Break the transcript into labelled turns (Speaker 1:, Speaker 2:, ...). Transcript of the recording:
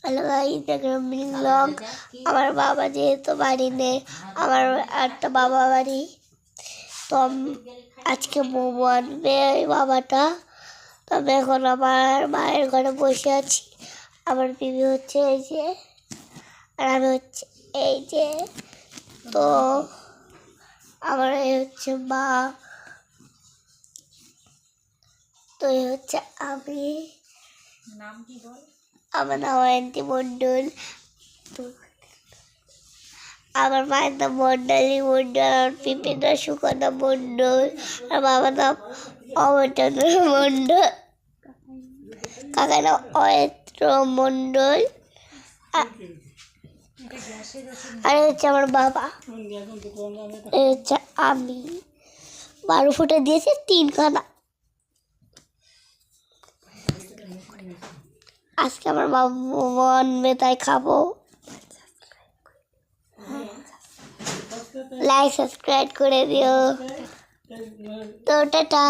Speaker 1: Hello guys, দেখলাম mini blog. আমার বাবা যেহেতু বাড়ি নেই, আমার একটা বাবা বাড়ি, তো আজকে মোমো আনবে ওই বাবাটা। তো আমি এখন আমার মায়ের ঘরে বসে আছি। আমার বিবি হচ্ছে এই যে, আর আমি হচ্ছে এই যে। তো আমার এই হচ্ছে মা, তো এই হচ্ছে আমি।
Speaker 2: নাম কি বল?
Speaker 1: আমার নাম অয়ন্তী মণ্ডল। আমার মায়ের নাম মণ্ডলী মণ্ডল, আমার পিপির নাম সুকন্যা মণ্ডল, আর বাবার নাম অমরচন্দ্র মণ্ডল, কাকার নাম অয়ত্র মণ্ডল, আর হচ্ছে আমার বাবা, এই হচ্ছে আমি। 12 ফুটে দিয়েছে 3খানা। আজকে আমার বাবা মোমো আনবে, তাই খাবো। লাইক সাবস্ক্রাইব করে দিও। তো টাটা।